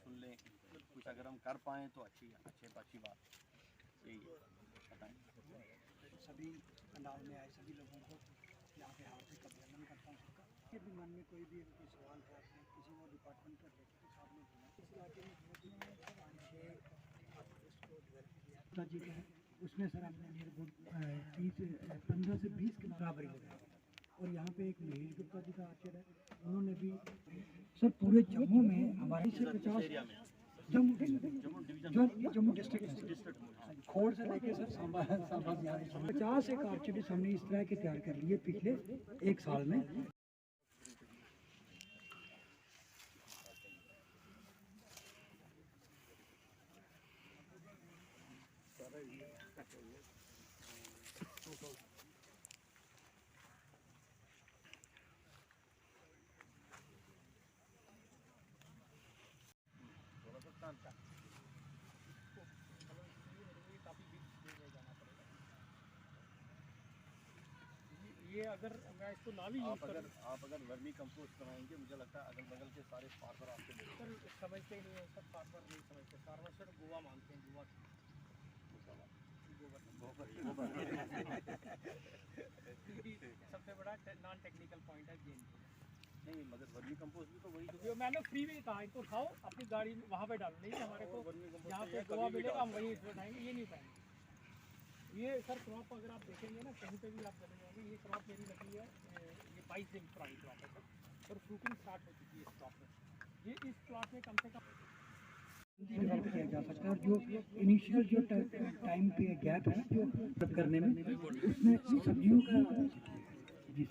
सुन लें, कुछ अगर हम कर पाएँ तो अच्छी बात यही है। बताएं सभी अंदाज में आए सभी लोगों को यहाँ पे हार्दिक अभिनंदन करता हूँ सबका। के भी मन में कोई भी कोई सवाल है अपने किसी और डिपार्टमेंट का देखते सामने बोला इस इलाके में इसको डेवलप किया जी का है उसमें सर हमने नियरबुड 15 से 20 के बराबर लगाया और यहाँ पे एक महेश गुप्ता जी का आर्चर है उन्होंने भी सर पूरे जम्मू में हमारे से 50 जम्मू डिस्ट्रिक्ट खोड़ से लेके सर सांबा 50 एक आर्चरीज हमने इस तरह के तैयार कर लिए पिछले एक साल में। ये अगर मैं इसको ना भी यूज करूं आप अगर वर्मी कंपोस्ट कराएंगे मुझे लगता है अगल बगल के सारे फार्मर आपके सर समझते ही नहीं है, सब फार्मर नहीं समझते, फार्मर सिर्फ गोवा मानते हैं, गोवा सबसे बड़ा नॉन टेक्निकल पॉइंट है गेम नहीं, मगर वर्मी कंपोस्ट भी तो वही जो मैंने फ्री में कहा इनको उठाओ अपनी गाड़ी में वहाँ पे डालो, नहीं हमारे को यहाँ पे गोवा मिलेगा हम वहीं उठाएंगे, ये नहीं पाएंगे। ये सर क्रॉप अगर आप देखेंगे ना कहीं पे भी आप चले जाएंगे, ये क्रॉप मेरी लगी है ये 22 दिन पुरानी क्रॉप है सर और फ्रूटिंग स्टार्ट हो चुकी है इस क्रॉप में। ये इस क्रॉप में कम से कम डेवलप किया जा सकता है और जो इनिशियल जो टाइम पे गैप है जो करने में उसमें सब्जियों का जी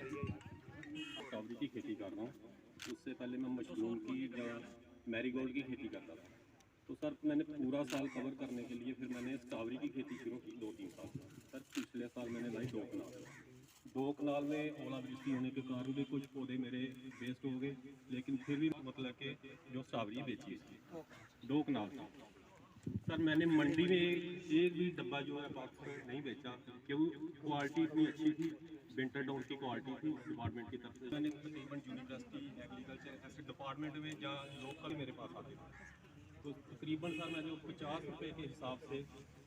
स्ट्रॉबेरी की खेती कर रहा हूँ। उससे पहले मैं मशरूम की या मैरीगोल्ड की खेती करता था। तो सर मैंने पूरा साल कवर करने के लिए फिर मैंने स्ट्रॉबेरी की खेती शुरू की 2-3 साल। सर पिछले साल मैंने लाई 2 कनाल में ओलावृष्टि होने के कारण भी कुछ पौधे मेरे वेस्ट हो गए, लेकिन फिर भी मतलब कि जो स्ट्रॉबेरी बेची इसकी 2 कनाल था। सर मैंने मंडी में एक भी डब्बा जो है बाक्स नहीं बेचा क्योंकि क्वालिटी इतनी अच्छी थी, विंटर डाउन की क्वालिटी थी डिपार्टमेंट की तरफ से। मैंने तकरीबन यूनिवर्सिटी एग्रीकल्चर ऐसे डिपार्टमेंट में या लोकल मेरे पास आते थे तो तकरीबन सर मैं जो 50 रुपये के हिसाब से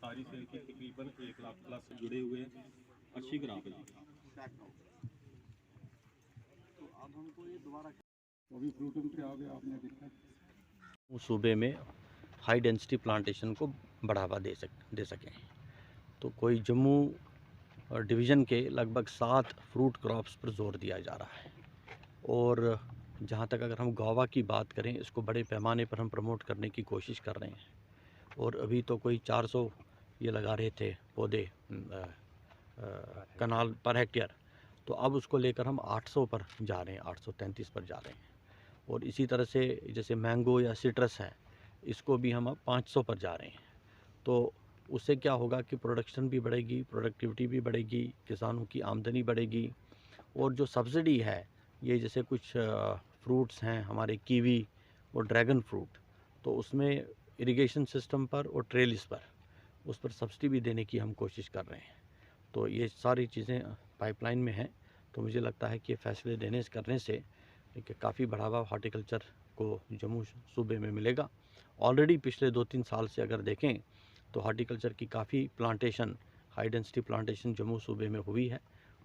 सारी सेल की तकरीबन 1 लाख प्लस जुड़े हुए हैं। अच्छी ग्राफ है जी। तो अब हमको ये दोबारा अभी फ्रूटिंग पे आ गया आपने देखा। उस सूबे में हाई डेंसिटी प्लांटेशन को बढ़ावा दे सकें। तो कोई जम्मू डिवीज़न के लगभग 7 फ्रूट क्रॉप्स पर जोर दिया जा रहा है और जहाँ तक अगर हम गुआवा की बात करें इसको बड़े पैमाने पर हम प्रमोट करने की कोशिश कर रहे हैं और अभी तो कोई 400 ये लगा रहे थे पौधे कनाल पर हेक्टेयर, तो अब उसको लेकर हम 800 पर जा रहे हैं, 833 पर जा रहे हैं। और इसी तरह से जैसे मैंगो या सिट्रस है इसको भी हम अब 500 पर जा रहे हैं। तो उससे क्या होगा कि प्रोडक्शन भी बढ़ेगी, प्रोडक्टिविटी भी बढ़ेगी, किसानों की आमदनी बढ़ेगी और जो सब्सिडी है ये जैसे कुछ फ्रूट्स हैं हमारे कीवी और ड्रैगन फ्रूट, तो उसमें इरिगेशन सिस्टम पर और ट्रेलिस पर उस पर सब्सिडी भी देने की हम कोशिश कर रहे हैं। तो ये सारी चीज़ें पाइपलाइन में हैं। तो मुझे लगता है कि फैसले करने से काफ़ी बढ़ावा हॉर्टिकल्चर को जम्मू सूबे में मिलेगा। ऑलरेडी पिछले 2-3 साल से अगर देखें तो हॉर्टिकल्चर की काफ़ी plantation, high density plantation Jammu सूबे में हुई है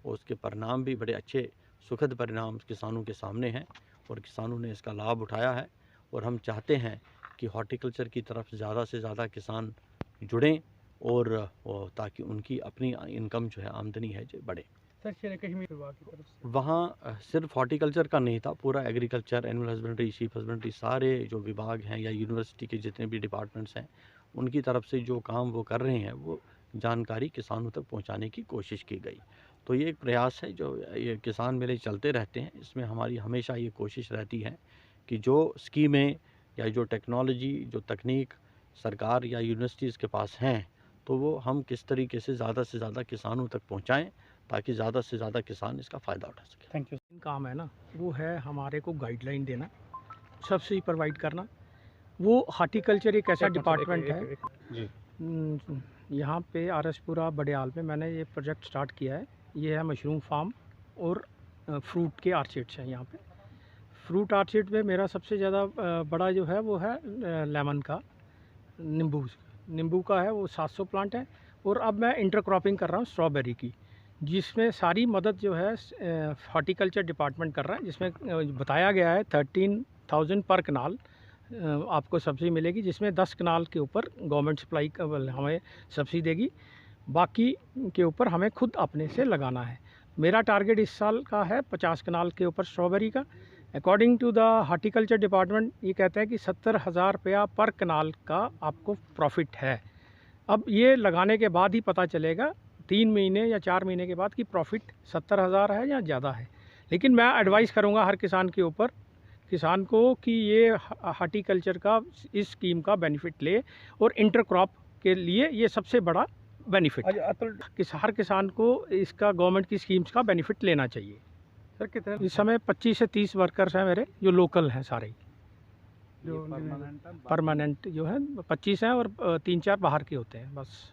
और उसके परिणाम भी बड़े अच्छे सुखद परिणाम किसानों के सामने हैं और किसानों ने इसका लाभ उठाया है। और हम चाहते हैं कि हॉर्टिकल्चर की तरफ ज़्यादा से ज़्यादा किसान जुड़ें और ताकि उनकी अपनी इनकम जो है आमदनी है जो बढ़े। सर शेर कश्मीर विभाग की तरफ से वहाँ सिर्फ हॉर्टिकल्चर का नहीं था, पूरा agriculture, animal husbandry, sheep husbandry, सारे जो विभाग हैं या यूनिवर्सिटी के जितने भी डिपार्टमेंट्स हैं उनकी तरफ से जो काम वो कर रहे हैं वो जानकारी किसानों तक पहुँचाने की कोशिश की गई। तो ये एक प्रयास है जो ये किसान मेले चलते रहते हैं, इसमें हमारी हमेशा ये कोशिश रहती है कि जो स्कीमें या जो टेक्नोलॉजी, जो तकनीक सरकार या यूनिवर्सिटीज़ के पास हैं तो वो हम किस तरीके से ज़्यादा किसानों तक पहुँचाएँ ताकि ज़्यादा से ज़्यादा किसान इसका फ़ायदा उठा सके। Thank you. काम है ना, वो है हमारे को गाइडलाइन देना, सब्सिडी प्रोवाइड करना। वो हार्टिकल्चर एक ऐसा डिपार्टमेंट है जी। यहाँ पे आरसपुरा बड़ेयाल में मैंने ये प्रोजेक्ट स्टार्ट किया है। ये है मशरूम फार्म और फ्रूट के आर्चिड्स हैं यहाँ पे। फ्रूट आर्चिड में मेरा सबसे ज़्यादा बड़ा जो है वो है लेमन का, नींबू का है, वो 700 प्लांट है। और अब मैं इंटरक्रॉपिंग कर रहा हूँ स्ट्रॉबेरी की, जिसमें सारी मदद जो है हॉर्टिकल्चर डिपार्टमेंट कर रहा है, जिसमें बताया गया है 13,000 पर कनाल आपको सब्सिडी मिलेगी, जिसमें 10 कनाल के ऊपर गवर्नमेंट सप्लाई हमें सब्सिडी देगी, बाकी के ऊपर हमें खुद अपने से लगाना है। मेरा टारगेट इस साल का है 50 कनाल के ऊपर स्ट्रॉबेरी का। According to the horticulture department ये कहता है कि 70,000 रुपया पर कनाल का आपको प्रॉफिट है। अब ये लगाने के बाद ही पता चलेगा 3 महीने या 4 महीने के बाद कि प्रॉफिट 70,000 है या ज़्यादा है। लेकिन मैं एडवाइस करूँगा हर किसान को कि ये हार्टिकल्चर का इस स्कीम का बेनिफिट ले, और इंटरक्रॉप के लिए ये सबसे बड़ा बेनिफिट है। हर किसान को इसका गवर्नमेंट की स्कीम्स का बेनिफिट लेना चाहिए। सर कितने इस समय 25 से 30 वर्कर्स हैं मेरे, जो लोकल हैं सारे, जो परमानेंट जो है 25 हैं और 3-4 बाहर के होते हैं बस।